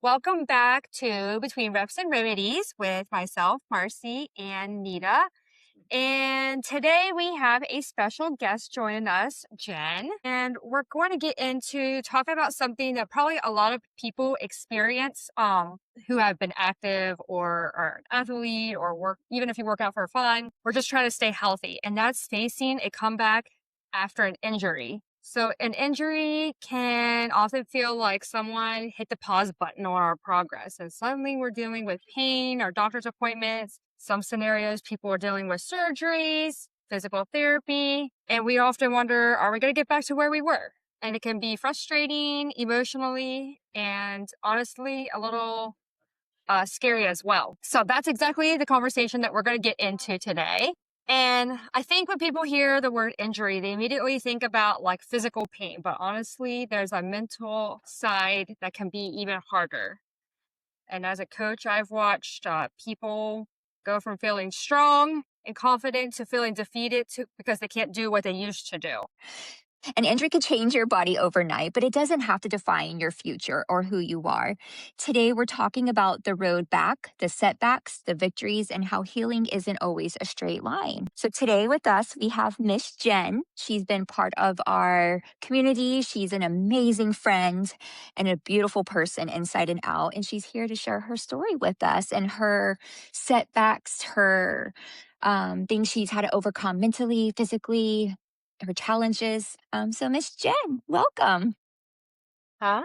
Welcome back to Between Reps and Remedies with myself, Marcy, and Nita. And today we have a special guest joining us, Jen. And we're going to get into talking about something that probably a lot of people experience who have been active or are an athlete or work, even if you work out for fun, we're just trying to stay healthy. And that's facing a comeback after an injury. So an injury can often feel like someone hit the pause button on our progress. And suddenly we're dealing with pain or doctor's appointments. Some scenarios, people are dealing with surgeries, physical therapy. And we often wonder, are we going to get back to where we were? And it can be frustrating emotionally and honestly a little scary as well. So that's exactly the conversation that we're going to get into today. And I think when people hear the word injury, they immediately think about like physical pain, but honestly, there's a mental side that can be even harder. And as a coach, I've watched people go from feeling strong and confident to feeling defeated because they can't do what they used to do. An injury could change your body overnight, but it doesn't have to define your future or who you are. Today, we're talking about the road back, the setbacks, the victories, and how healing isn't always a straight line. So, today with us, we have Miss Jen. She's been part of our community. She's an amazing friend and a beautiful person inside and out. And she's here to share her story with us and her setbacks, her things she's had to overcome mentally, physically, her challenges. So Miss Jen, welcome. Hi,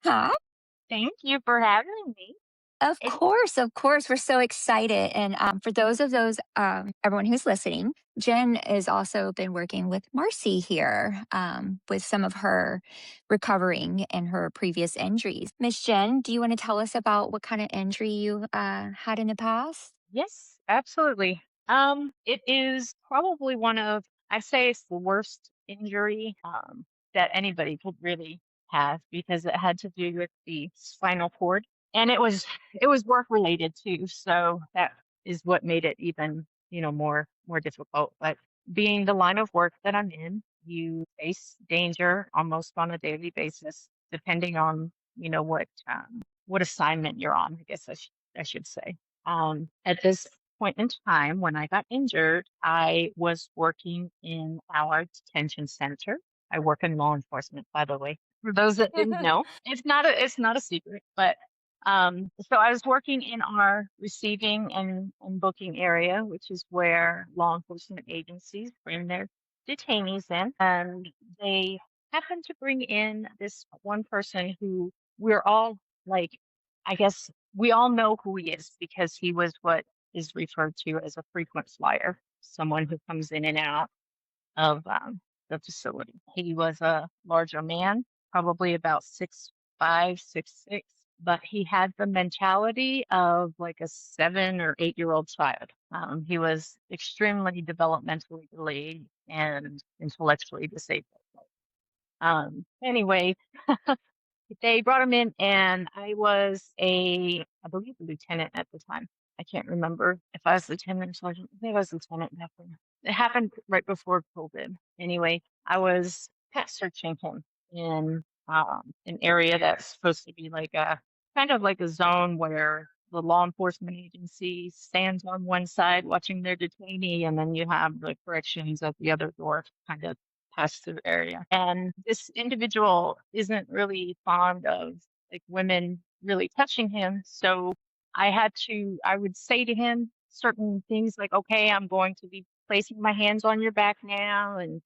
Hi. thank you for having me. Of It, course, of course. We're so excited. And for everyone who's listening, Jen has also been working with Marcy here with some of her recovering and her previous injuries. Miss Jen, do you want to tell us about what kind of injury you had in the past? yes, absolutely. It is probably one of, I say it's the worst injury that anybody could really have because it had to do with the spinal cord, and it was work related too. So that is what made it even, more difficult. But being the line of work that I'm in, you face danger almost on a daily basis, depending on, what assignment you're on, I guess I should say. At this point in time, when I got injured, I was working in our detention center. I work in law enforcement, by the way. For those that didn't know, it's not a secret, but so I was working in our receiving and booking area, which is where law enforcement agencies bring their detainees in, and they happened to bring in this one person who we're all like, I guess we all know who he is because he was what is referred to as a frequent flyer, someone who comes in and out of the facility. He was a larger man, probably about 6'5", 6'6", but he had the mentality of like a 7 or 8-year-old child. He was extremely developmentally delayed and intellectually disabled. Anyway, they brought him in, and I believe, a lieutenant at the time. I can't remember if I was lieutenant or sergeant. I think I was lieutenant back then. It happened right before COVID. Anyway, I was pet searching him in an area that's supposed to be like a kind of like a zone where the law enforcement agency stands on one side watching their detainee, and then you have the corrections at the other door, kind of pass-through area. And this individual isn't really fond of like women really touching him. So I would say to him certain things like, okay, I'm going to be placing my hands on your back now, and,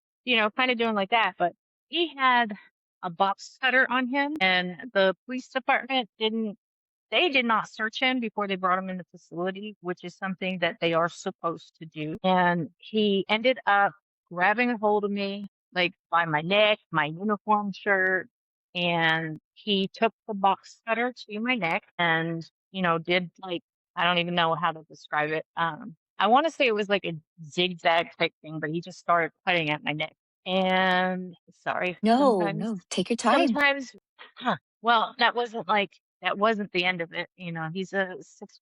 kind of doing like that. But he had a box cutter on him, and the police department they did not search him before they brought him in the facility, which is something that they are supposed to do. And he ended up grabbing a hold of me, like by my neck, my uniform shirt, and he took the box cutter to my neck and, did like, I don't even know how to describe it. I want to say it was like a zigzag type thing, but he just started cutting at my neck. And sorry, No, sometimes, no, take your time. sometimes, well, that wasn't the end of it. He's a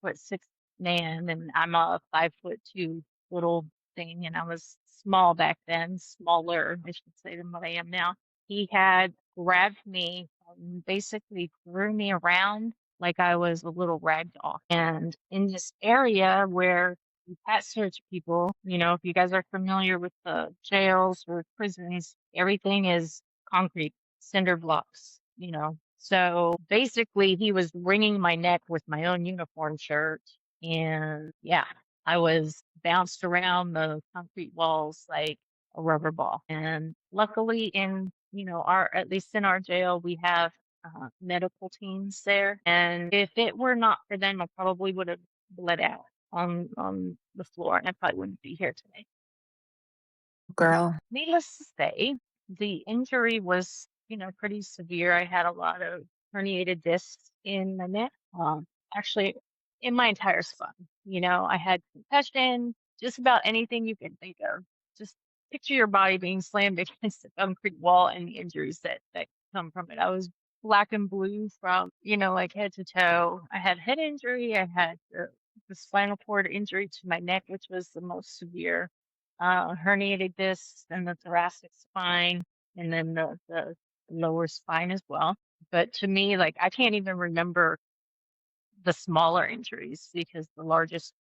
6'6" man, and I'm a 5'2" little thing, and I was small back then, smaller, I should say, than what I am now. He had grabbed me, basically threw me around like I was a little rag doll. And in this area where you pat search people, if you guys are familiar with the jails or prisons, everything is concrete, cinder blocks, So basically, he was wringing my neck with my own uniform shirt. And yeah, I was bounced around the concrete walls like a rubber ball. And luckily, at least in our jail, we have medical teams there. And if it were not for them, I probably would have bled out on the floor, and I probably wouldn't be here today. Girl. Needless to say, the injury was, pretty severe. I had a lot of herniated discs in my neck. Actually, in my entire spine. I had concussion, just about anything you can think of. Just picture your body being slammed against a concrete wall and the injuries that come from it. I was black and blue from, like head to toe. I had head injury. I had the spinal cord injury to my neck, which was the most severe, herniated discs in the thoracic spine, and then the lower spine as well. But to me, like I can't even remember the smaller injuries because the largest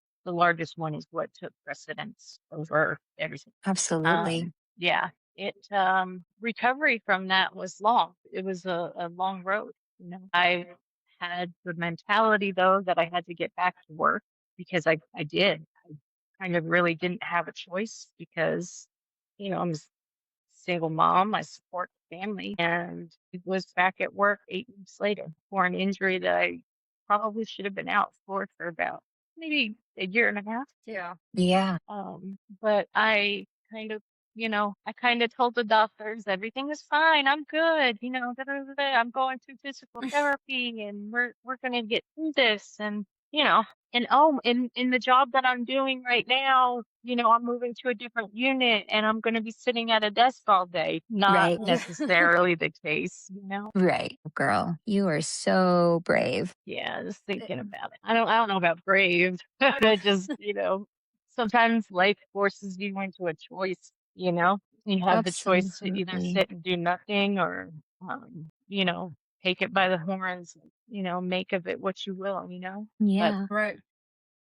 one is what took precedence over everything. Absolutely. Yeah, it recovery from that was long. It was a long road. I had the mentality though that I had to get back to work because I did. I kind of really didn't have a choice because, I'm a single mom. I support the family and it was back at work 8 weeks later for an injury that I probably should have been out for about maybe a year and a half. Yeah. Yeah. But I kind of told the doctors everything is fine. I'm good. Da, da, da, da, I'm going through physical therapy, and we're gonna get through this. And you know, and in the job that I'm doing right now, I'm moving to a different unit, and I'm gonna be sitting at a desk all day. Not Right. necessarily the case. Right. Girl, you are so brave. Yeah, just thinking about it. I don't know about brave, but just, sometimes life forces you into a choice, you know? You have the choice to either Absolutely. sit and do nothing or, take it by the horns, make of it what you will. But Yeah. Right.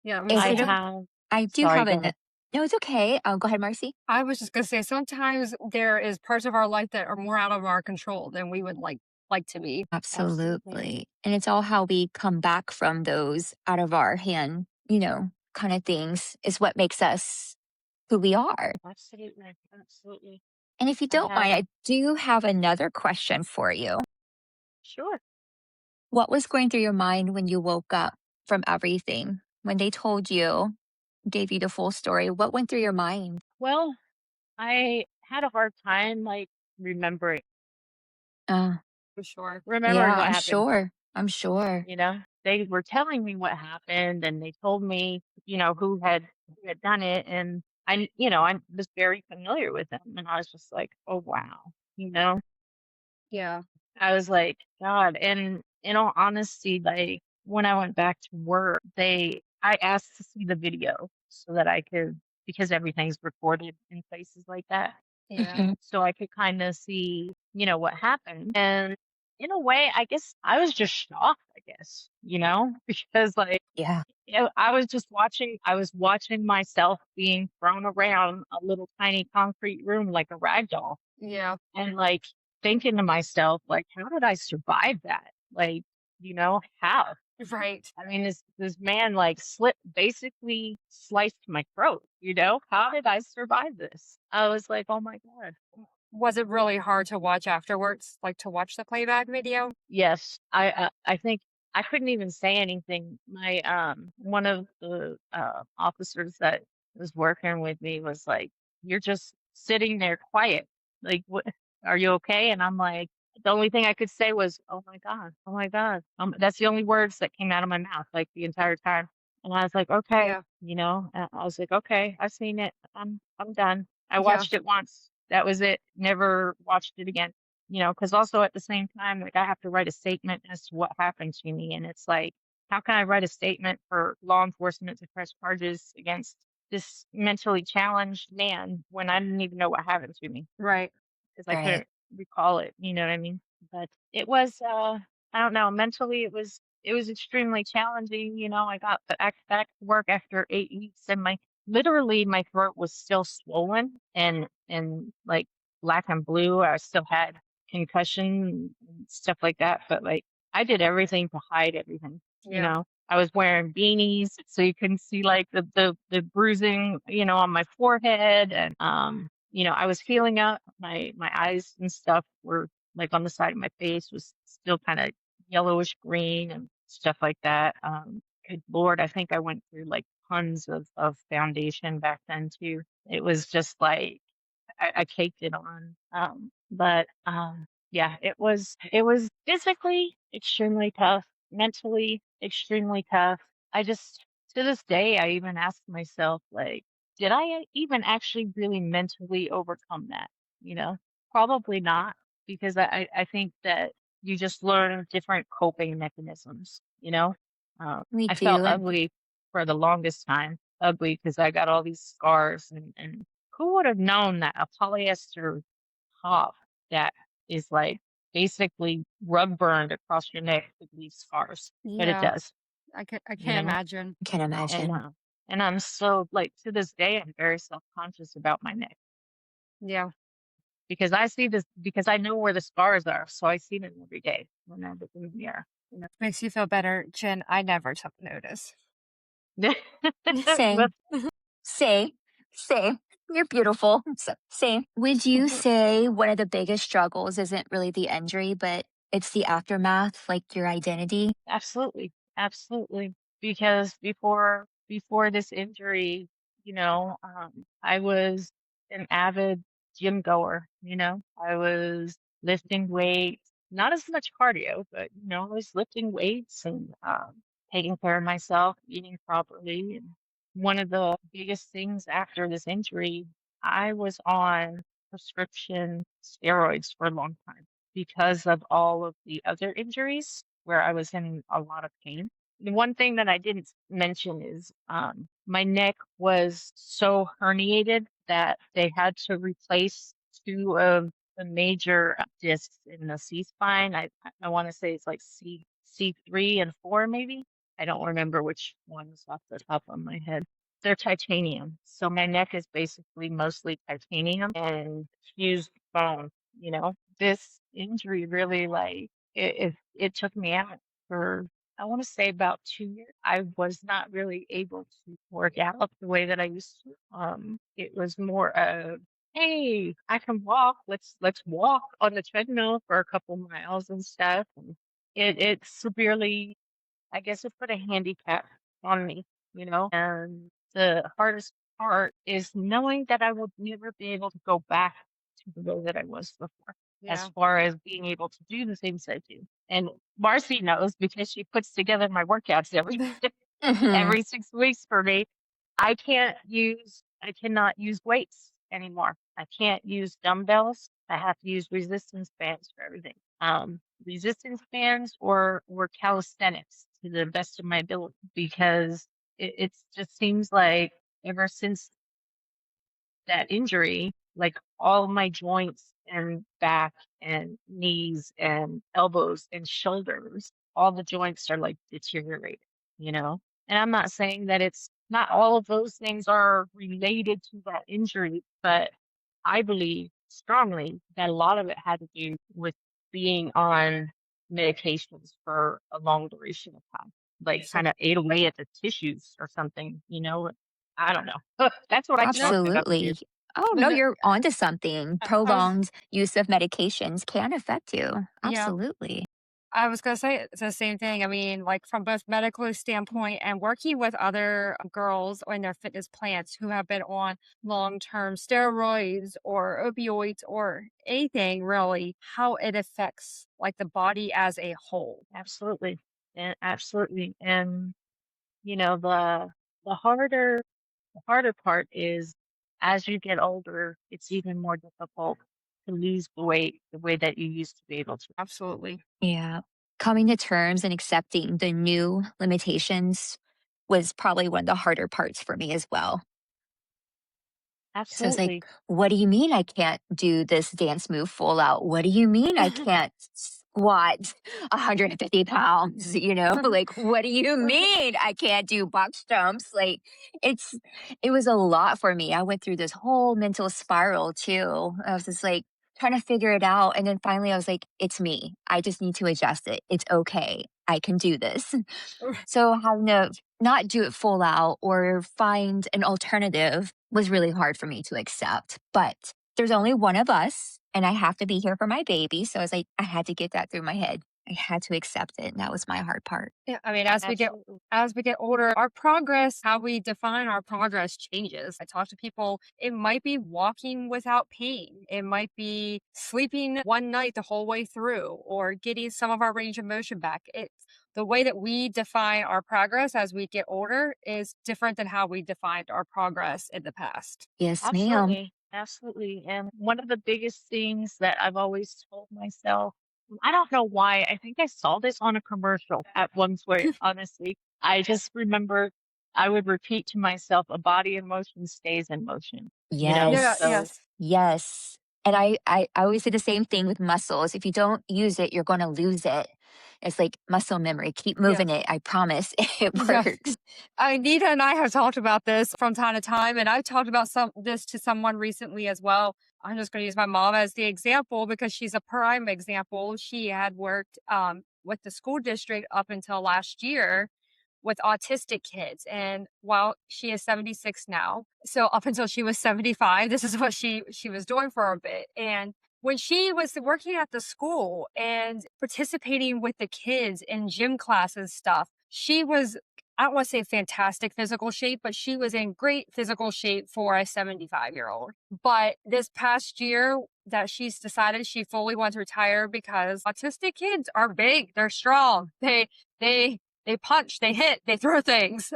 Yeah. Is I it have, I do sorry, have go an ahead. No, it's okay. Go ahead, Marcy. I was just gonna say sometimes there is parts of our life that are more out of our control than we would like to be. Absolutely. Absolutely. And it's all how we come back from those out of our hand, kind of things is what makes us who we are. Absolutely. Absolutely. And if you I don't mind, have, I do have another question for you. sure. What was going through your mind when you woke up from everything? When they told you, gave you the full story, what went through your mind? Well, I had a hard time, like, remembering, Uh, For sure. remembering yeah, what I'm happened. sure. I'm sure. They were telling me what happened and they told me, who had done it. And I was very familiar with them. And I was just like, oh, wow. You know, Yeah. I was like, God. And in all honesty, like when I went back to work, I asked to see the video so that I could, because everything's recorded in places like that, Yeah. Mhm. so I could kind of see, what happened. And in a way, I guess I was just shocked, because like, Yeah. I was watching myself being thrown around a little tiny concrete room like a rag doll Yeah. and like thinking to myself, like, how did I survive that? Like, how? Right. I mean, this man like basically sliced my throat. How did I survive this? I was like, oh my God. Was it really hard to watch afterwards, like to watch the playback video? Yes, I think I couldn't even say anything. My one of the officers that was working with me was like, "You're just sitting there quiet. Like, what? Are you okay?" And I'm like, the only thing I could say was, "Oh my God, oh my God." That's the only words that came out of my mouth like the entire time. And I was like, "Okay," Yeah. I was like, "Okay, I've seen it. I'm done. I Yeah. watched it once. That was it. Never watched it again." Because also at the same time, like I have to write a statement as to what happened to me. And it's like, how can I write a statement for law enforcement to press charges against this mentally challenged man when I didn't even know what happened to me Right. because I Right. couldn't recall it. You know what I mean? But it was, I don't know, mentally it was extremely challenging. I got back to work after 8 weeks, and literally my throat was still swollen and like black and blue. I still had concussion and stuff like that, but like I did everything to hide everything. Yeah. I was wearing beanies so you couldn't see like the bruising, on my forehead, and I was healing up. My eyes and stuff were like on the side of my face was still kind of yellowish green and stuff like that. Good Lord, I think I went through like tons of foundation back then too. It was just like I caked it on. But yeah, it was physically extremely tough, mentally extremely tough. I just to this day I even ask myself like, did I even actually really mentally overcome that? You know, Probably not, because I think that you just learn different coping mechanisms. We I felt do. And ugly for the longest time, ugly because I got all these scars, and who would have known that a polyester top that is like basically rug burned across your neck would leave scars, but it Yeah. does, I you can't know. imagine. I can And imagine. and I'm so like to this day I'm very self conscious about my neck Yeah. because I see this because I know where the scars are, so I see them every day when I look in the mirror. Makes you feel better, Jen. I never took notice. Same. Same. Same. You're beautiful. Same. Would you say one of the biggest struggles isn't really the injury, but it's the aftermath, like your identity? Absolutely. Absolutely. Because before this injury, I was an avid gym goer. I was lifting weights, not as much cardio, but I was lifting weights and taking care of myself, eating properly. And one of the biggest things after this injury, I was on prescription steroids for a long time because of all of the other injuries where I was in a lot of pain. The one thing that I didn't mention is my neck was so herniated that they had to replace two of the major discs in the C spine. I want to say it's like C3 and 4 maybe. I don't remember which ones off the top of my head. They're titanium. So my neck is basically mostly titanium and fused bone. This injury really like it took me out for I want to say about 2 years. I was not really able to work out the way that I used to. It was more of, hey, I can walk. Let's walk on the treadmill for a couple miles and stuff. And it severely, I guess, it put a handicap on me. And the hardest part is knowing that I will never be able to go back to the way that I was before, as Yeah. far as being able to do the things I do. And Marcy knows because she puts together my workouts every Hmm. every 6 weeks for me. I cannot use weights anymore. I can't use dumbbells. I have to use resistance bands for everything. Resistance bands or calisthenics to the best of my ability because it just seems like ever since that injury, like all my joints and back and knees and elbows and shoulders, all the joints are like deteriorated. And I'm not saying that it's not all of those things are related to that injury, but I believe strongly that a lot of it had to do with being on medications for a long duration of time, like So kind of ate away at the tissues or something. I don't know. That's what I no, chalk it up to. Absolutely. Oh, but no, no, you're onto something. I was Prolonged use of medications can affect you. yeah. Absolutely. I was gonna say it's the same thing. I mean, like from both medical standpoint and working with other girls in their fitness plans who have been on long-term steroids or opioids or anything really, how it affects like the body as a whole. Absolutely. And absolutely. And you know, the the harder part is as you get older, it's even more difficult to lose the weight the way that you used to be able to. Absolutely. Yeah. Coming to terms and accepting the new limitations was probably one of the harder parts for me as well. So it's like, Absolutely. what do you mean I can't do this dance move full out? What do you mean I can't squat 150 pounds, like, what do you mean I can't do box jumps? Like, it's, it was a lot for me. I went through this whole mental spiral too. I was just like trying to figure it out. And then finally I was like, it's me. I just need to adjust it. It's okay. I can do this. So having to not do it full out or find an alternative was really hard for me to accept. But there's only one of us, and I have to be here for my baby. So I was like, I had to get that through my head. I had to accept it. And that was my hard part. Yeah, I mean, Absolutely. as we get older, our progress, how we define our progress changes. I talk to people, it might be walking without pain. It might be sleeping one night the whole way through or getting some of our range of motion back. It's the way that we define our progress as we get older is different than how we defined our progress in the past. Yes, ma'am. Absolutely. Absolutely. And one of the biggest things that I've always told myself, I don't know why, I think I saw this on a commercial at one point, honestly. I just remember I would repeat to myself, a body in motion stays in motion, Yeah, Yes. So yes. Yes. And I always say the same thing with muscles. If you don't use it, you're going to lose it. It's like muscle memory. Keep moving Yes. it. I promise it Yes. works. Nita and I have talked about this from time to time, and I've talked about this to someone recently as well. I'm just going to use my mom as the example because she's a prime example. She had worked with the school district up until last year with autistic kids, and while she is 76 now, so up until she was 75, this is what she was doing for a bit. And when she was working at the school and participating with the kids in gym classes stuff, she was, I don't want to say fantastic physical shape, but she was in great physical shape for a 75-year-old. But this past year that she's decided she fully wants to retire because autistic kids are big, they're strong, they they punch, they hit, they throw things.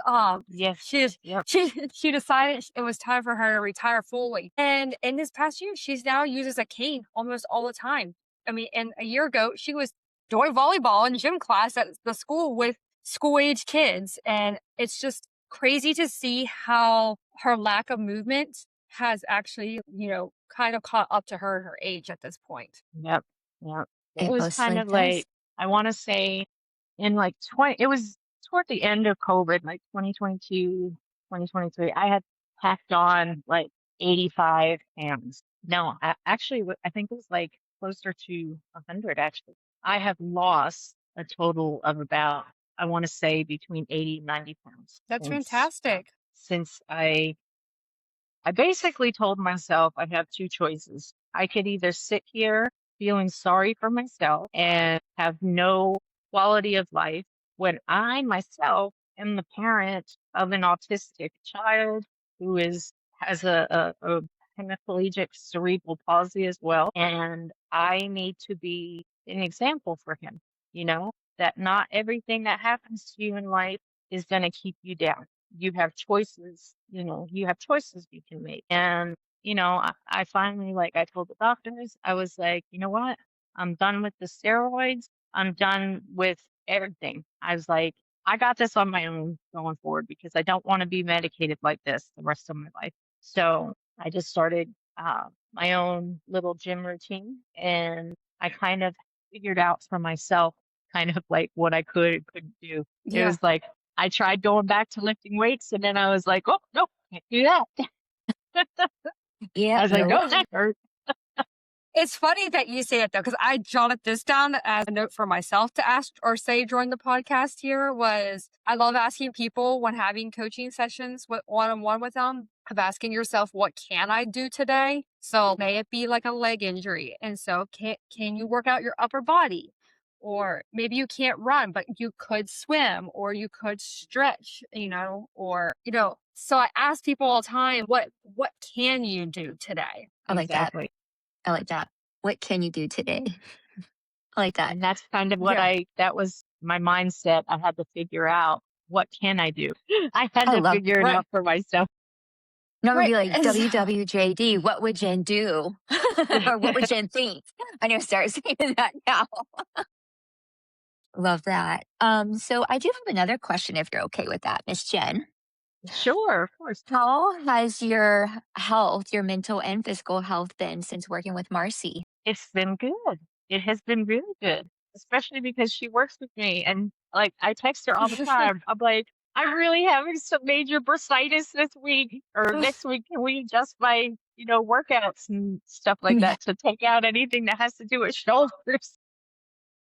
yes. She Yep. she decided it was time for her to retire fully. And in this past year, she's now uses a cane almost all the time. I mean, and a year ago, she was doing volleyball in gym class at the school with school age kids. And it's just crazy to see how her lack of movement has actually, kind of caught up to her at her age at this point. Yep. Yep. It It was kind mostly of does. like, I want to say in like 20, it was toward the end of COVID, like 2022, 2023. I had packed on like 85 pounds. No, actually, I think it was like closer to 100, actually. I have lost a total of about, I want to say between 80 and 90 pounds That's uh, fantastic. since I basically told myself I have two choices. I could either sit here feeling sorry for myself and have no quality of life when I myself am the parent of an autistic child who has a hemiplegic cerebral palsy as well. And I need to be an example for him, that not everything that happens to you in life is going to keep you down. You have choices, you have choices you can make. And, I finally, like I told the doctors, I was like, you know what? I'm done with the steroids. I'm done with everything. I was like, I got this on my own going forward because I don't want to be medicated like this the rest of my life. So I just started my own little gym routine and I kind of figured out for myself kind of like what I could and couldn't do. It Yeah. was like I tried going back to lifting weights and then I was like, oh, no, can't do that. I Yeah. was like, Nope. no, that hurt. It's funny that you say it though, because I jotted this down as a note for myself to ask or say during the podcast here was I love asking people when having coaching sessions with one-on-one with them of asking yourself, what can I do today? So may it be like a leg injury. And so can you work out your upper body? Or maybe you can't run, but you could swim or you could stretch, so I ask people all the time, what can you do today? I like that. Exactly. I like that. What can you do today? I like that. And that's kind of Yeah. that was my mindset. I had to figure out what can I do? I had I to love figure it Right. out for myself. No, I'm gonna Right. be like WWJD. What would Jen do, or what would Jen think? I'm gonna start saying that now. Love that. So I do have another question, if you're okay with that, Miss Jen. Sure, of course. How has your health, your mental and physical health, been since working with Marcy? It's been good. It has been really good. especially because she works with me and like I text her all the time. I'm like, I'm really having some major bursitis this week or next week. Can we adjust my, workouts and stuff like Yeah, that to take out anything that has to do with shoulders?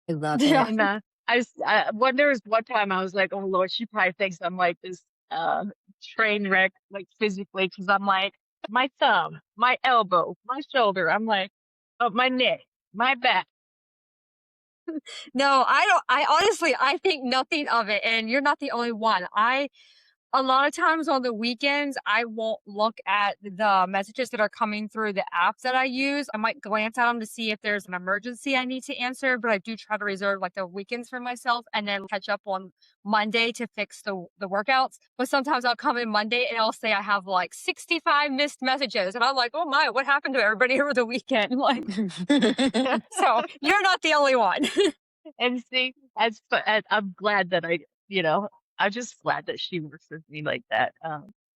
I love it. Yeah. And there was one time I was like, oh Lord, she probably thinks I'm like this uh train wreck, like physically, because I'm like my thumb, my elbow, my shoulder. I'm like, oh, my neck, my back. No, I don't. I honestly, I think nothing of it. And you're not the only one. A lot of times on the weekends, I won't look at the messages that are coming through the apps that I use. I might glance at them to see if there's an emergency I need to answer, but I do try to reserve like the weekends for myself and then catch up on Monday to fix the workouts. But sometimes I'll come in Monday and I'll say I have like 65 missed messages. And I'm like, oh my, what happened to everybody over the weekend? Like, so you're not the only one. And see, and I'm glad that I'm just glad that she works with me like that.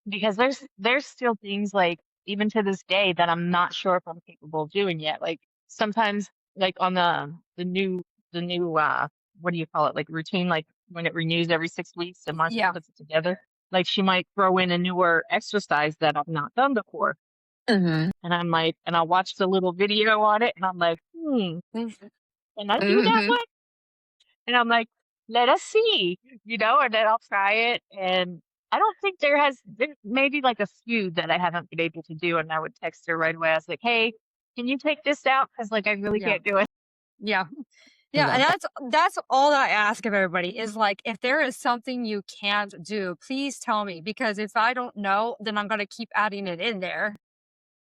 Because there's still things like even to this day that I'm not sure if I'm capable of doing yet. Like sometimes, like on the new what do you call it? Like routine, like when it renews every 6 weeks and Marcy Yeah. puts it together. Like she might throw in a newer exercise that I've not done before, Hmm. and I'm like, and I'll watch the little video on it, and I'm like, can I do that Hmm. one? And I'm like, let us see, and then I'll try it. And I don't think there maybe like a few that I haven't been able to do. And I would text her right away. I was like, hey, can you take this out? Cause like, I really Yeah. can't do it. Yeah. I Yeah, and love that. that's all that I ask of everybody is like if there is something you can't do, please tell me because if I don't know, then I'm gonna keep adding it in there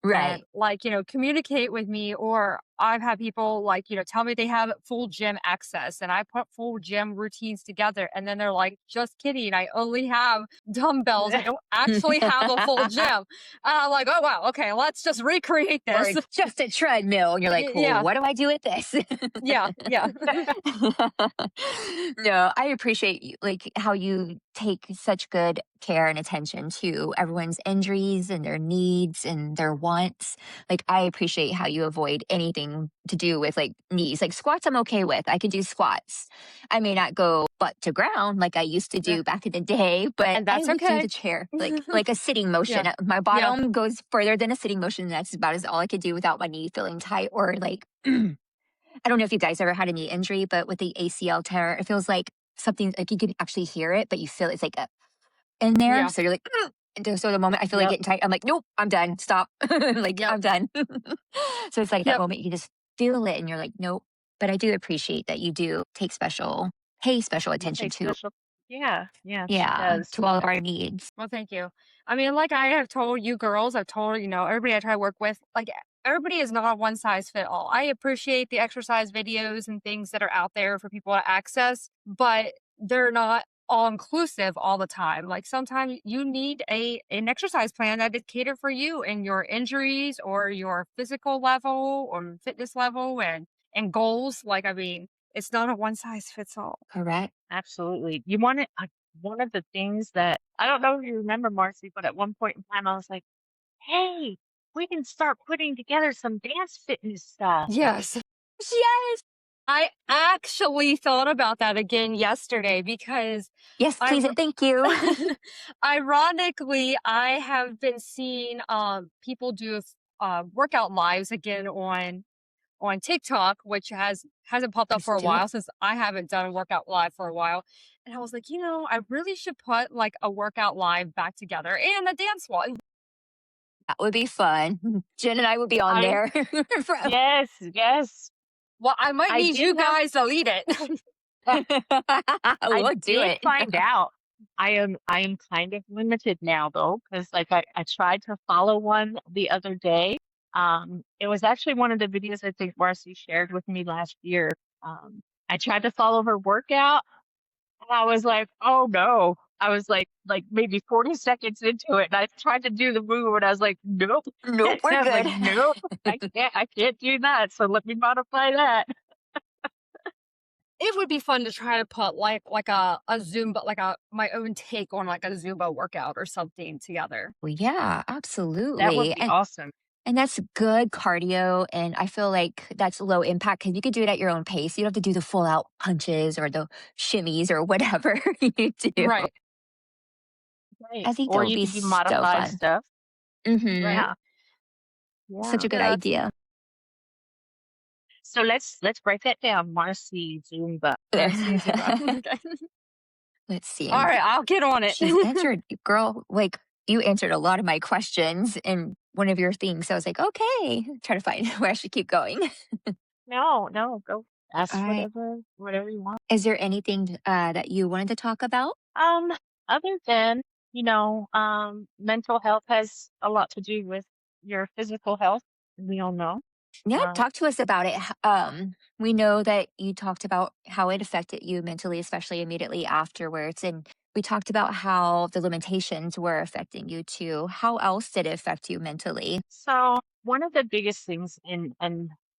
and Right. like, communicate with me or I've had people like, tell me they have full gym access and I put full gym routines together and then they're like, just kidding, I only have dumbbells. I don't actually have a full gym. And I'm like, oh wow, okay, let's just recreate Or this. it's just a treadmill. And you're like, well, Yeah, what do I do with this? yeah, yeah. No, I appreciate like how you take such good care and attention to everyone's injuries and their needs and their wants. Like I appreciate how you avoid anything to do with like knees. Like squats I'm okay with. I can do squats. I may not go butt to ground like I used to Yeah. do back in the day, but And I that's would do okay. the chair like a sitting motion. Yeah. My Yeah. bottom goes further than a sitting motion. And that's about as all I could do without my knee feeling tight or like I don't know if you guys ever had a knee injury, but with the ACL tear, it feels like something like you can actually hear it, but you feel it's like in there. Yeah. So you're like, so the moment I feel like Yep. getting tight, I'm like, nope, I'm done. Stop. Like, Yep. I'm done. So it's like that Yep. moment you just feel it and you're like, nope. But I do appreciate that you do pay special You attention pay to, special. Yeah. Yeah, she yeah, does. to all of our needs. Well, thank you. I mean, like I have told you girls, I've told, everybody I try to work with, like everybody is not a one size fit all. I appreciate the exercise videos and things that are out there for people to access, but they're not all inclusive all the time. Like sometimes you need an exercise plan that is catered for you and your injuries or your physical level or fitness level and goals. Like I mean, it's not a one size fits all. Correct. Absolutely. You want it. One of the things that I don't know if you remember, Marcy, but at one point in time, I was like, hey, we can start putting together some dance fitness stuff. Yes. Yes. I actually thought about that again yesterday because Yes, I please and thank you. ironically, I have been seeing people do workout lives again on TikTok, which hasn't popped up Let's for a do it. while since I haven't done a workout live for a while. And I was like, I really should put like a workout live back together and a dance one. That would be fun. Jen and I would be on I there. Yes, yes. Well, I might I need did you have guys to lead it. I We'll do did it. find out. I am kind of limited now though, because like I tried to follow one the other day. It was actually one of the videos I think Marcy shared with me last year. I tried to follow her workout and I was like, oh no. I was like maybe 40 seconds into it and I tried to do the move and I was like, nope. Nope, we're I was like, good. nope, I can't do that. So let me modify that. It would be fun to try to put like a Zumba, like a my own take on like a Zumba workout or something together. Well, yeah, That would absolutely. be awesome. And that's good cardio, and I feel like that's low impact because you could do it at your own pace. You don't have to do the full out punches or the shimmies or whatever you do. Right. I Right. think that Or would you be could do so modified fun. stuff. Mhm. Yeah. Yeah. Such Yeah. a good Yeah, that's idea. So let's break that down. Marcy Zumba. Marcy Zuba. Okay. Let's see. All right, I'll get on it. She's answered, girl, like you answered a lot of my questions in one of your things. So I was like, okay, try to find where I should keep going. No, no, go All ask right. whatever you want. Is there anything that you wanted to talk about? Um, Other than, mental health has a lot to do with your physical health. We all know. Yeah, Um, talk to us about it. We know that you talked about how it affected you mentally, especially immediately afterwards. And we talked about how the limitations were affecting you too. How else did it affect you mentally? so one of the biggest things and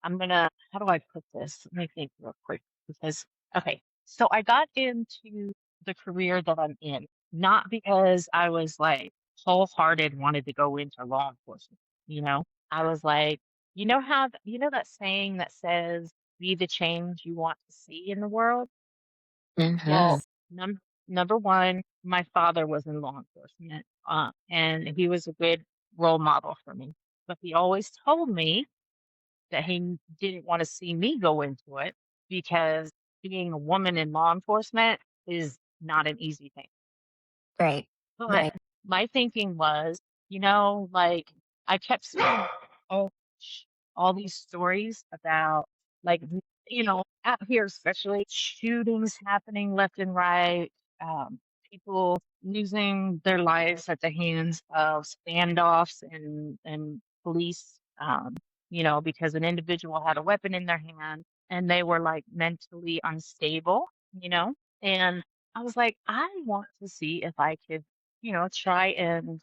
I'm gonna how do I put this? Let me think real quick because okay, so I got into the career that I'm in, not because I was like wholehearted wanted to go into law enforcement, you know? I was like, you know that saying that says be the change you want to see in the world? Hmm. Well, number one, my father was in law enforcement, and he was a good role model for me. But he always told me that he didn't want to see me go into it because being a woman in law enforcement is not an easy thing. Right. But Right. my thinking was, like I kept seeing all, all these stories about like, out here, especially shootings happening left and right, people losing their lives at the hands of standoffs and police, because an individual had a weapon in their hand and they were like mentally unstable, you know? And I was like, I want to see if I could try and,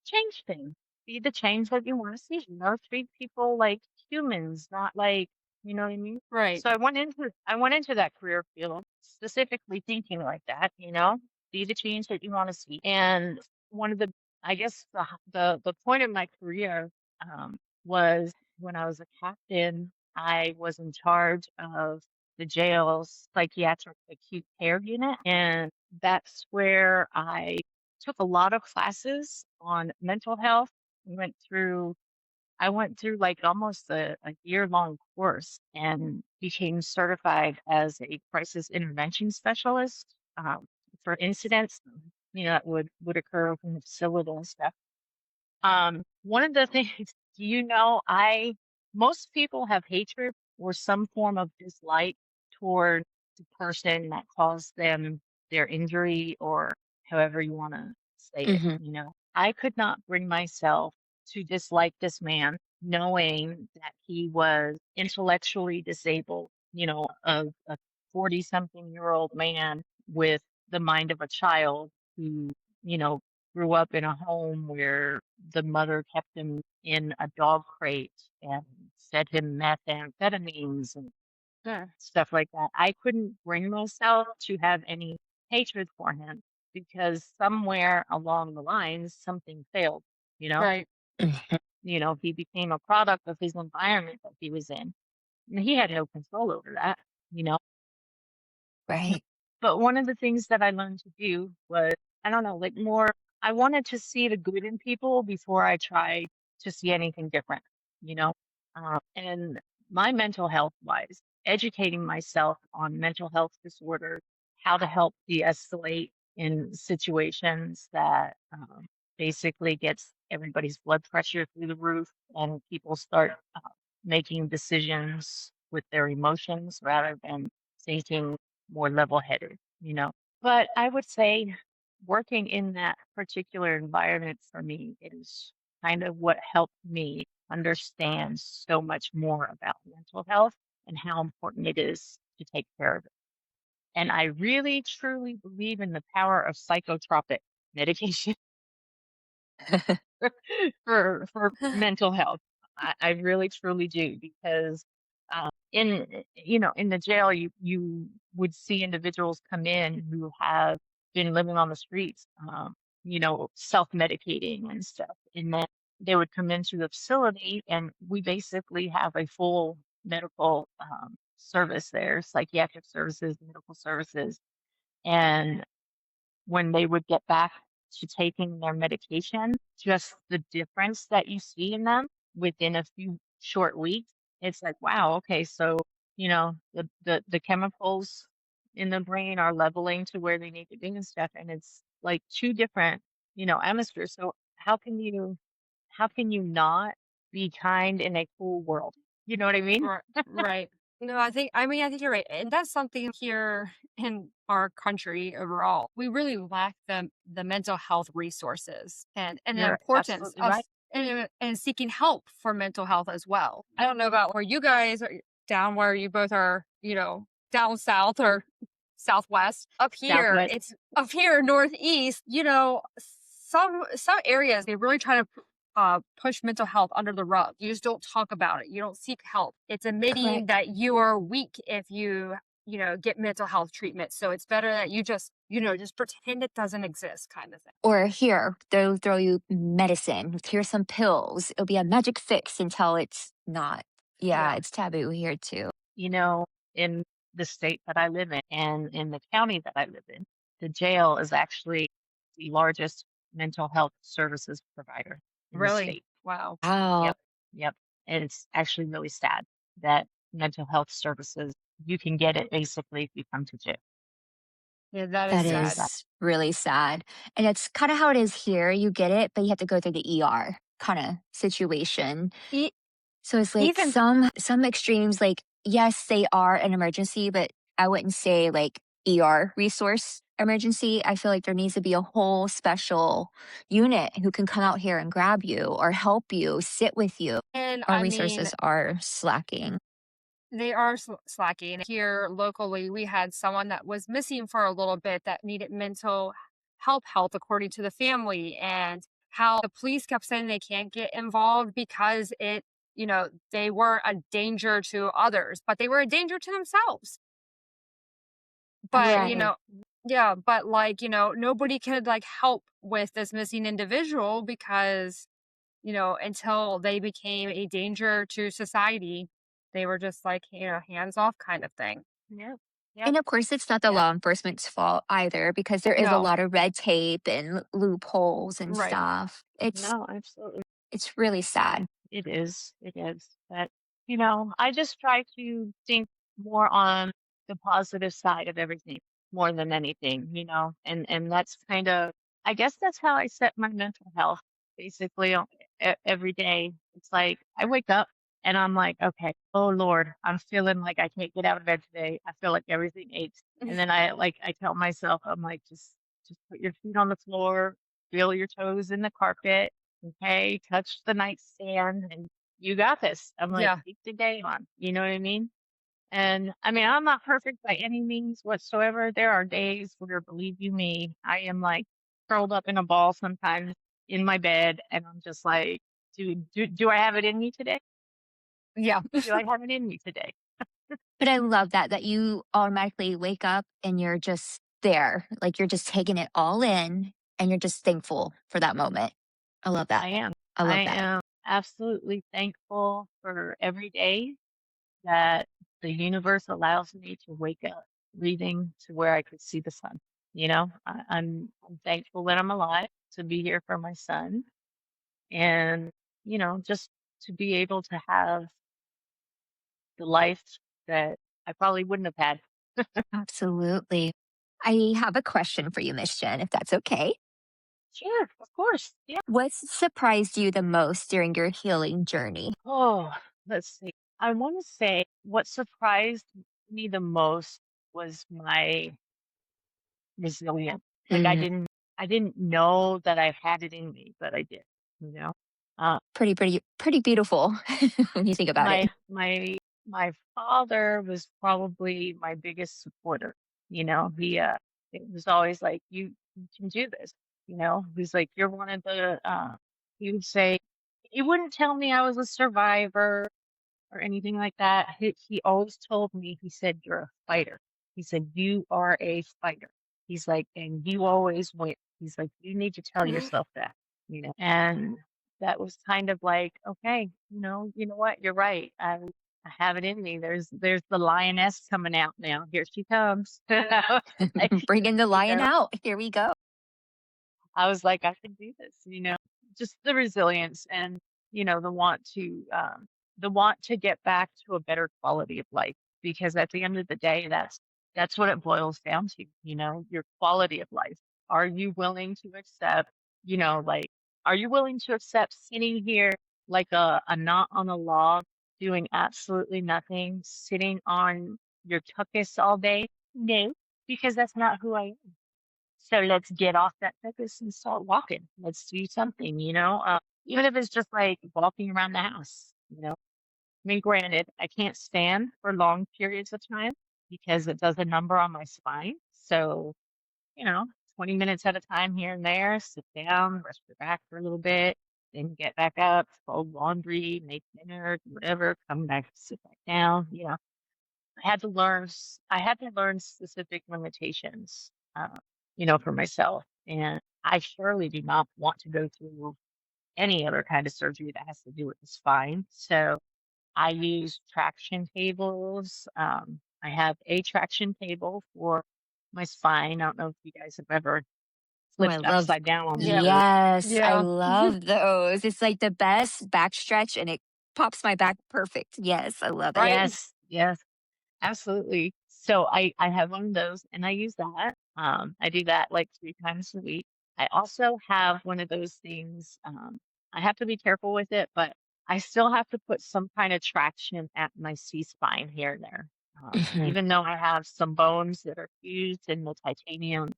change things. Be the change that you want to see. Treat people like humans, not like, you know what I mean? Right. So I went into that career field specifically thinking like that, be the change that you want to see. And one of the I guess the point of my career was when I was a captain, I was in charge of the jail's psychiatric acute care unit. And that's where I took a lot of classes on mental health. We went through, I went through like almost a year-long course and became certified as a crisis intervention specialist for incidents, that would occur in the facility and stuff. One of the things, most people have hatred or some form of dislike toward the person that caused them their injury or however you want to say it, Hmm. I could not bring myself to dislike this man knowing that he was intellectually disabled, a 40 something year old man with the mind of a child who, you know, grew up in a home where the mother kept him in a dog crate and fed him methamphetamines and stuff like that. I couldn't bring myself to have any hatred for him because somewhere along the lines something failed, you know? Right. He became a product of his environment that he was in. And he had no control over that, you know? Right. But one of the things that I learned to do was, I don't know, like more, I wanted to see the good in people before I tried to see anything different, you know? And my mental health wise, educating myself on mental health disorders, how to help de escalate in situations that basically gets everybody's blood pressure through the roof and people start making decisions with their emotions rather than thinking more level headed, But I would say working in that particular environment for me is kind of what helped me understand so much more about mental health and how important it is to take care of it. And I really truly believe in the power of psychotropic medication for mental health. I really truly do because in the jail you would see individuals come in who have been living on the streets, self medicating and stuff, and then they would come into the facility, and we basically have a full medical service there, psychiatric services, medical services. And when they would get back to taking their medication, just the difference that you see in them within a few short weeks, it's like, wow, okay, so the chemicals in the brain are leveling to where they need to be and stuff, and it's like two different, atmospheres. So how can you not be kind in a cool world? You know what I mean? Right, right. No, I think you're right. And that's something here in our country overall. We really lack the mental health resources and the You're importance absolutely of right. and seeking help for mental health as well. I don't know about where you guys are down where you both are, down south or southwest. Southwest. It's up here northeast, some areas they really try to push mental health under the rug. You just don't talk about it. You don't seek help. It's admitting Correct. that you are weak if you get mental health treatment. So it's better that you just pretend it doesn't exist kind of thing. Or here, they'll throw you medicine. Here's some pills. It'll be a magic fix until it's not. Yeah, Yeah, it's taboo here too. you know, in the state that I live in and in the county that I live in, the jail is actually the largest mental health services provider in the really. state. Wow. Wow, Yep. Yep. And it's actually really sad that mental health services, you can get it basically if you come to jail. Yeah, that is that Really sad. sad. is really sad. And it's kind of how it is here. You get it, but you have to go through the ER kind of situation. E- So it's like even some extremes, like yes, they are an emergency, but I wouldn't say like ER resource emergency. I feel like there needs to be a whole special unit who can come out here and grab you or help you, sit with you. and Our I mean resources are slacking. they are slacking. Here locally, we had someone that was missing for a little bit that needed mental health according to the family, and how the police kept saying they can't get involved because they were a danger to others, but they were a danger to themselves. But, Right. yeah, but like, nobody could like help with this missing individual because until they became a danger to society, they were just like, hands off kind of thing. Yep. Yep. And of course, it's not the Yep. law enforcement's fault either because there is a No, lot of red tape and loopholes and right. stuff. No, absolutely. It's really sad. It is. It is. But, I just try to think more on the positive side of everything more than anything, and that's kind of, I guess that's how I set my mental health basically every day. It's like I wake up and I'm like, okay, oh Lord, I'm feeling like I can't get out of bed today. I feel like everything aches. And then I tell myself, I'm like, just put your feet on the floor, feel your toes in the carpet. Okay, touch the nightstand and you got this. I'm like, Yeah. take the day on. You know what I mean? And I mean, I'm not perfect by any means whatsoever. There are days where, believe you me, I am like curled up in a ball sometimes in my bed, and I'm just like, do I have it in me today? Yeah. Do I have it in me today? But I love that you automatically wake up and you're just there. Like you're just taking it all in and you're just thankful for that moment. I love that. I am. I I love that. am absolutely thankful for every day that the universe allows me to wake up breathing to where I could see the sun. I'm thankful that I'm alive to be here for my son and, just to be able to have the life that I probably wouldn't have had. Absolutely. I have a question for you, Miss Jen, if that's okay. Sure, of course. Yeah. What surprised you the most during your healing journey? Oh, let's see. I want to say what surprised me the most was my resilience. Like Mm, I didn't know that I had it in me, but I did, you know. Uh pretty beautiful when you think about it. my father was probably my biggest supporter. He it was always like you can do this, He's like you're one of the he would say he wouldn't tell me I was a survivor or anything like that. He always told me, he said, "You're a fighter." He said, "You are a fighter." He's like, "And you always win." He's like, "You need to tell yourself that." And that was kind of like, okay, you know what? You're right. I have it in me. There's the lioness coming out now. Here she comes. Like, Bringing the you lion know, out. Here we go. I was like, I can do this, just the resilience and, the want to get back to a better quality of life. Because at the end of the day, that's what it boils down to, your quality of life. Are you willing to accept, like, are you willing to accept sitting here like a knot on a log, doing absolutely nothing, sitting on your tuchus all day? No, because that's not who I am. So let's get off that focus and start walking. Let's do something, even if it's just like walking around the house, I mean, granted, I can't stand for long periods of time because it does a number on my spine. So, you know, 20 minutes at a time here and there, sit down, rest your back for a little bit, then get back up, fold laundry, make dinner, do whatever, come back, sit back down. I had to learn specific limitations, for myself. And I surely do not want to go through any other kind of surgery that has to do with the spine. So I use traction tables. I have a traction table for my spine. I don't know if you guys have ever Oh, I flipped love, upside down on Yeah. your, yes, I Yeah. love those. It's like the best back stretch and it pops my back perfect. Yes, I love it. Right. yes, yes. Absolutely. So I have one of those and I use that. I do that like 3 times a week. I also have one of those things. I have to be careful with it, but I still have to put some kind of traction at my C spine here and there. Mhm. Even though I have some bones that are fused in the titanium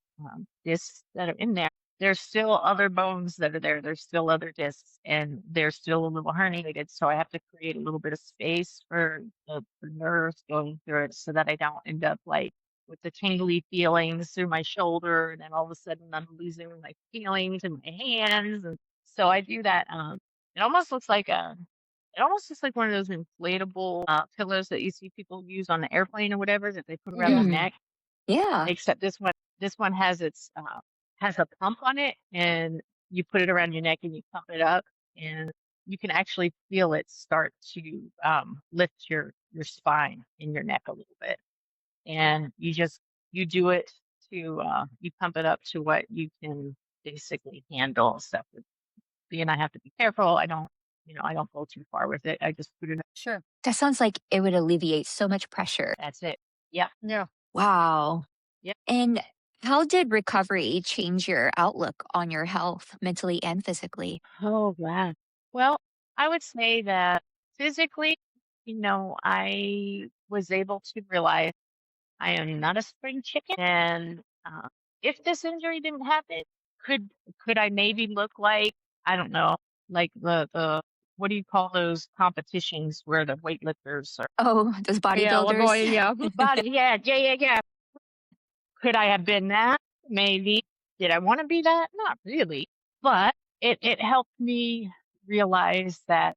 discs that are in there, there's still other bones that are there. There's still other discs, and they're still a little herniated. So I have to create a little bit of space for the nerves going through it so that I don't end up like with the tingly feelings through my shoulder. And then all of a sudden I'm losing my feelings in my hands. And so I do that. It almost looks like it almost looks like one of those inflatable pillows that you see people use on the airplane or whatever that they put around the Yeah. Mhm. neck. Yeah. Except this one has a pump on it, and you put it around your neck and you pump it up, and you can actually feel it start to lift your spine in your neck a little bit. And you do it to you pump it up to what you can basically handle and stuff. And I have to be careful. I don't go too far with it. I just put it. Sure. That sounds like it would alleviate so much pressure. That's it. Yeah. Yeah. Wow. Yep. And how did recovery change your outlook on your health, mentally and physically? Oh, wow. Well, I would say that physically, I was able to realize I am not a spring chicken. And if this injury didn't happen, could could I maybe look like, I don't know, like the what do you call those competitions where the weightlifters are Oh, those Yeah. bodybuilders? Yeah. body? Yeah, yeah, yeah, yeah. Could I have been that? Maybe. Did I want to be that? Not really. But it helped me realize that,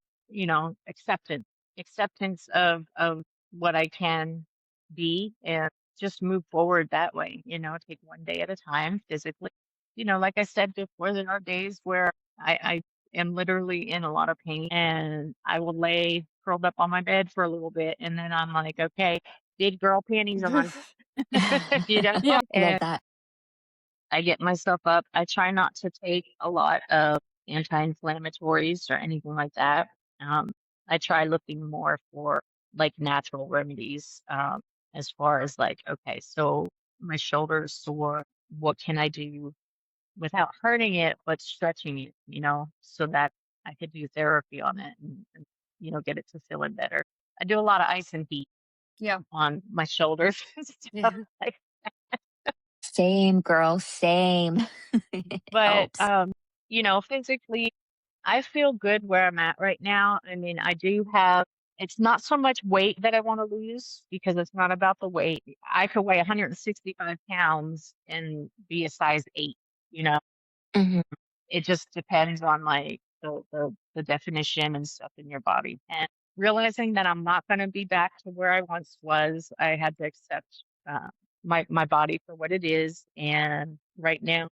acceptance of what I can be and just move forward that way, take one day at a time physically. Like I said before, there are days where I am literally in a lot of pain and I will lay curled up on my bed for a little bit and then I'm like, okay, big girl panties on. you know, Yeah. I love and that. I get myself up. I try not to take a lot of anti-inflammatories or anything like that. Um, I try looking more for like natural remedies, as far as like, okay, so my shoulder's sore. What can I do without hurting it, but stretching it, so that I could do therapy on it and get it to feeling better. I do a lot of ice and heat Yeah. on my shoulders and stuff Yeah. like. Same, girl, same. It But, helps. physically, I feel good where I'm at right now. I mean, it's not so much weight that I want to lose because it's not about the weight. I could weigh 165 pounds and be a size 8, you know? Mhm. It just depends on like the definition and stuff in your body. And realizing that I'm not going to be back to where I once was, I had to accept my body for what it is. And right now,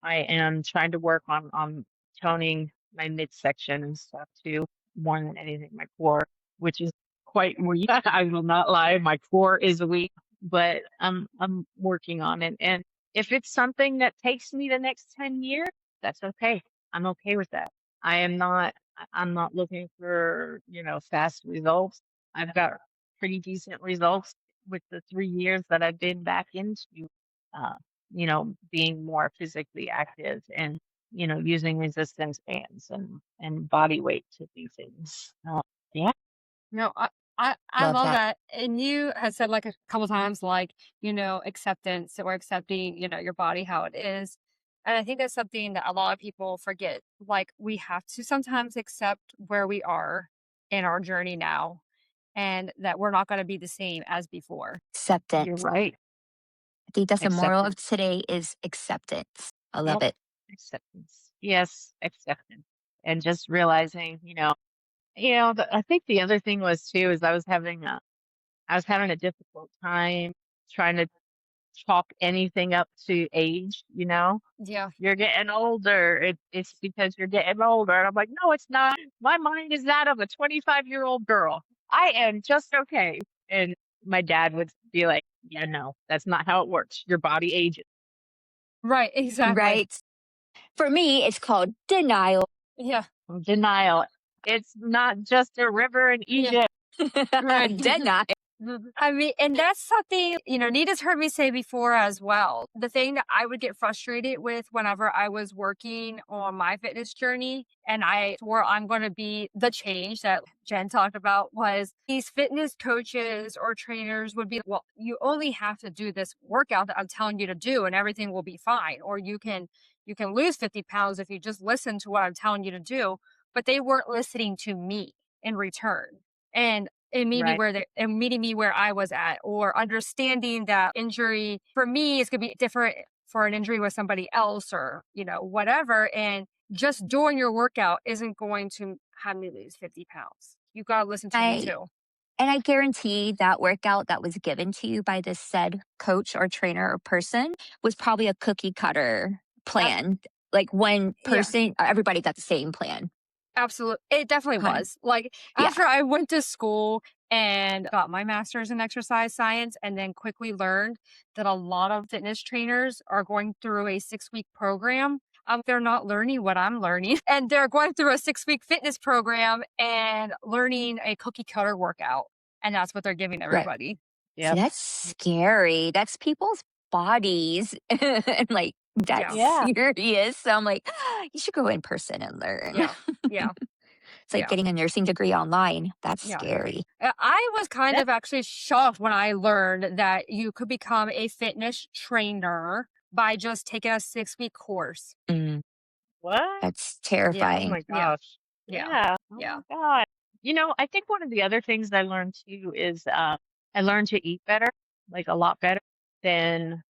I am trying to work on toning my midsection and stuff too, more than anything, my core, which is quite weak. I will not lie, my core is weak, but I'm working on it. And if it's something that takes me the next 10 years, that's okay. I'm okay with that. I'm not looking for, fast results. I've got pretty decent results with the 3 years that I've been back into, uh, being more physically active and, using resistance bands and body weight to do things. Yeah, No, I Love love that. that. And you had said like a couple times, like, acceptance or accepting, your body how it is. And I think that's something that a lot of people forget. Like, we have to sometimes accept where we are in our journey now and that we're not going to be the same as before. you're Acceptance. right. I think that's the moral of Acceptance. today is acceptance. I love Yep. it. Acceptance. Yes, acceptance. And just realizing, I think the other thing was too is I was having a difficult time trying to chalk anything up to age. Yeah. You're getting older. It's because you're getting older. And I'm like, no, it's not. My mind is that of a 25-year-old girl. I am just okay. And my dad would be like, yeah, no, that's not how it works. Your body ages. Right. Exactly. Right. For me, it's called denial. Yeah. Denial. It's not just a river in Yeah. Egypt. Right. Denial. I mean, and that's something, Nita's heard me say before as well. The thing that I would get frustrated with whenever I was working on my fitness journey and I swore I'm going to be the change that Jen talked about was these fitness coaches or trainers would be, well, you only have to do this workout that I'm telling you to do and everything will be fine. Or you can lose 50 pounds if you just listen to what I'm telling you to do. But they weren't listening to me in return. And Right. meeting me where I was at, or understanding that injury for me is gonna be different for an injury with somebody else, or, whatever. And just doing your workout isn't going to have me lose 50 pounds. You gotta listen to me I too. and I guarantee that workout that was given to you by this said coach or trainer or person was probably a cookie cutter Ab- plan. Like one yeah. person, everybody got the same plan. Absolutely. It definitely Kind of. was. Like, Yeah. after I went to school and got my master's in exercise science, and then quickly learned that a lot of fitness trainers are going through a 6-week program. They're not learning what I'm learning. And they're going through a 6-week fitness program and learning a cookie cutter workout. And that's what they're giving Right. everybody. See, Yep. that's scary. That's people's bodies. And like, Yeah. that's Yeah. serious. So I'm like, you should go in person and learn. Yeah. Yeah. It's like Yeah. getting a nursing degree online. That's Yeah. scary. I was kind That, of actually shocked when I learned that you could become a fitness trainer by just taking a 6-week course. Mm, what? that's Yeah. Oh terrifying. my Yeah. gosh. Yeah. Yeah. Oh Yeah. my God. I think one of the other things I learned too is I learned to eat better, like a lot better than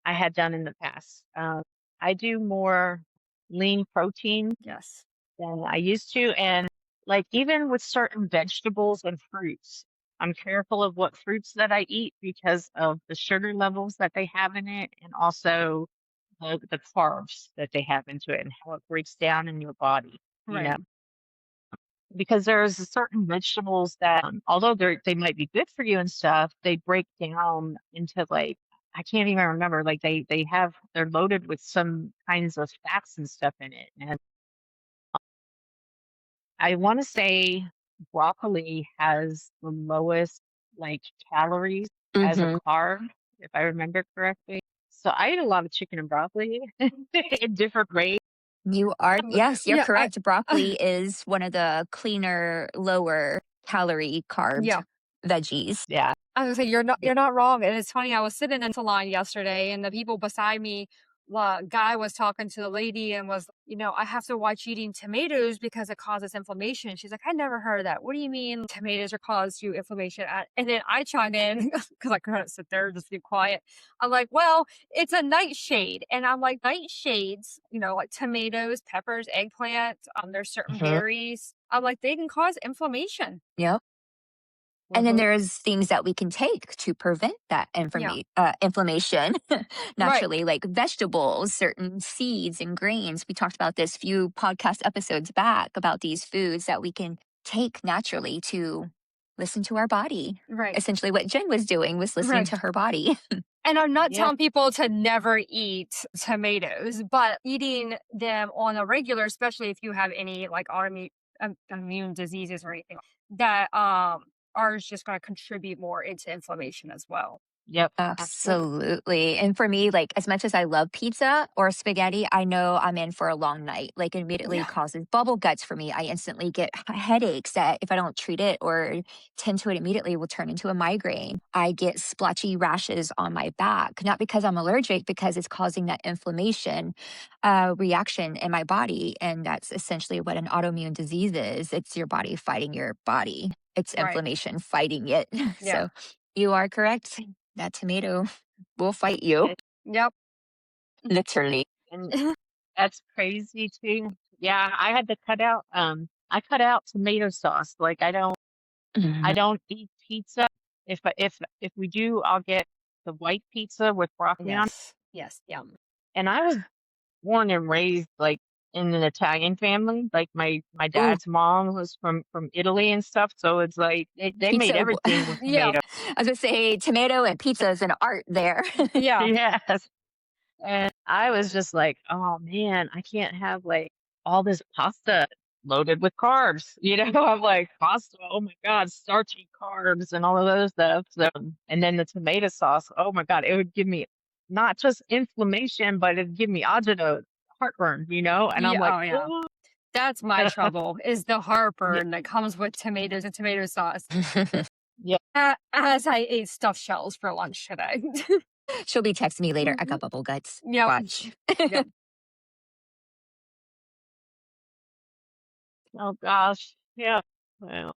I had done in the past. I do more lean protein Yes. than I used to. And like even with certain vegetables and fruits, I'm careful of what fruits that I eat because of the sugar levels that they have in it and also the carbs that they have into it and how it breaks down in your body, you know, Right. because there's certain vegetables that, although they might be good for you and stuff, they break down into like, I can't even remember, like they're loaded with some kinds of fats and stuff in it. And I want to say broccoli has the lowest like calories as a Hmm. carb, if I remember correctly. So I eat a lot of chicken and broccoli in different ways. You are, yes, you're Yeah. correct. Broccoli is one of the cleaner, lower calorie Yeah. carbed veggies. Yeah. I was gonna say you're not wrong. And it's funny, I was sitting in salon yesterday and the people beside me, guy was talking to the lady and was, I have to watch eating tomatoes because it causes inflammation. She's like, I never heard of that. What do you mean tomatoes are cause you inflammation? And then I chime in because I couldn't sit there and just be quiet. I'm like, well, it's a nightshade. And I'm like, nightshades, like tomatoes, peppers, eggplant, there's certain Hmm. berries. I'm like, they can cause inflammation. Yep. And then Mhm. there's things that we can take to prevent that Yeah. inflammation Right. naturally, like vegetables, certain seeds and grains. We talked about this few podcast episodes back about these foods that we can take naturally to listen to our body. Right. Essentially, what Jen was doing was listening Right. to her body. And I'm not Yep. telling people to never eat tomatoes, but eating them on a regular, especially if you have any like autoimmune immune diseases or anything that are just going to contribute more into inflammation as well. Yep. Absolutely. Absolutely. And for me, like as much as I love pizza or spaghetti, I know I'm in for a long night. Like it immediately Yeah. causes bubble guts for me. I instantly get headaches that if I don't treat it or tend to it immediately will turn into a migraine. I get splotchy rashes on my back, not because I'm allergic, because it's causing that inflammation reaction in my body. And that's essentially what an autoimmune disease is. It's your body fighting your body. It's Right. inflammation fighting it. Yeah. So you are correct. That tomato will fight you, It, Yep. literally. and that's crazy too. Yeah, I had to cut out. I cut out tomato sauce. Like I Mhm. don't eat pizza. If we do, I'll get the white pizza with broccoli on. Yes. Yes. Yum. And I was born and raised like in an Italian family. Like my Ooh, dad's mom was from Italy and stuff. So it's like they made pizza. everything with Yeah. tomato. I was going to say tomato and pizza is an art there. Yeah. Yes. And I was just like, oh man, I can't have like all this pasta loaded with carbs. I'm like, pasta, oh my God, starchy carbs and all of those stuff. So, and then the tomato sauce, oh my God, it would give me not just inflammation, but it'd give me agita, heartburn. And I'm Yeah. like, Oh, yeah. oh, That's my trouble is the yeah, heartburn that comes with tomatoes and tomato sauce. yeah. As I ate stuffed shells for lunch today. She'll be texting me later. I Mhm. got bubble guts. Yep. Watch. Yep. Oh gosh. Yeah. Well,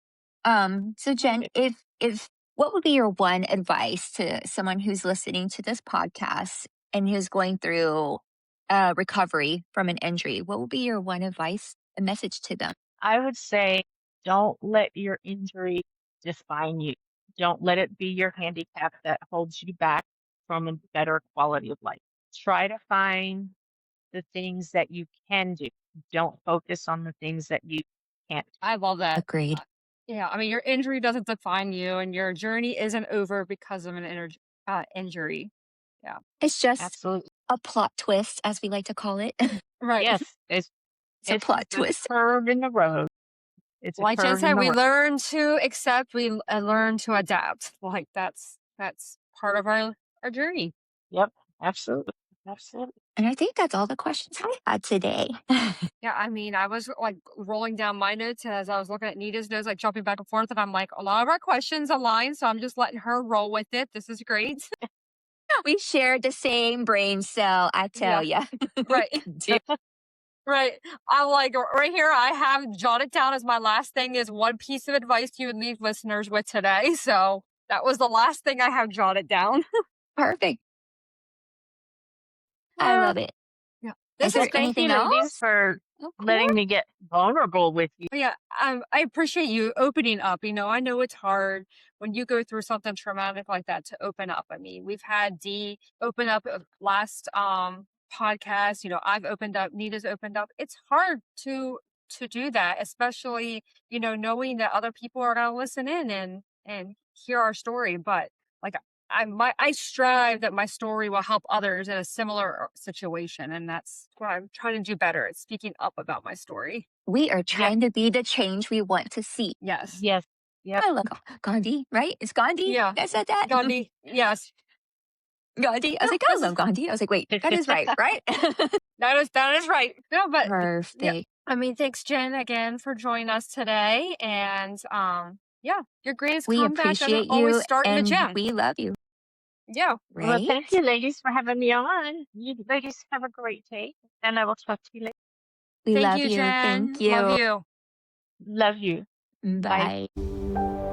So Jen, if what would be your one advice to someone who's listening to this podcast and who's going through recovery from an injury? What would be your one advice, a message to them? I would say don't let your injury define you. Don't let it be your handicap that holds you back from a better quality of life. Try to find the things that you can do. Don't focus on the things that you can't. I love that. Agreed. Yeah, I mean, your injury doesn't define you, and your journey isn't over because of an injury. Yeah. It's just Absolutely. a plot twist, as we like to call it. Right. Yes, it's It's a it's plot just a twist. curve in the road. It's a Like Jen curve in said, the we road. learn to accept, learn to adapt. Like that's part of our journey. Yep, absolutely. Absolutely. And I think that's all the questions I had today. Yeah, I mean, I was like rolling down my notes as I was looking at Nita's notes, like jumping back and forth, and I'm like, a lot of our questions align, so I'm just letting her roll with it. This is great. We shared the same brain cell, I tell Yeah. ya. Right. Yeah. Right. I'm like, right here, I have jotted down as my last thing is one piece of advice you would leave listeners with today. So that was the last thing I have jotted down. Perfect. I Uh, love it. yeah. Is This Well, is there great. thank you, anything ladies, else? for Of course. letting me get vulnerable with you. Yeah, I appreciate you opening up. I know it's hard when you go through something traumatic like that to open up. I mean, we've had Dee open up last podcast. I've opened up, Nita's opened up. It's hard to do that, especially knowing that other people are going to listen in and hear our story. But like I strive that my story will help others in a similar situation, and that's what I'm trying to do better. It's speaking up about my story. We are Yeah. trying to be the change we want to see. Yes. Yes. Yep. I love Gandhi, right? It's Gandhi. Yeah. I said that. Gandhi. Yes. Gandhi. I was No, like, I this love is Gandhi. I was like, wait, that is right, right? that is right. No, but yeah. Perfect. I mean, thanks, Jen, again for joining us today. And yeah, your greatest We comeback doesn't appreciate always you start in the and gym. we love you, Yeah. Well, right? thank you, ladies, for having me on. You ladies have a great day, and I will talk to you later. We Thank love you, you. Thank Jen. Love you. you. Love you. Bye. Bye.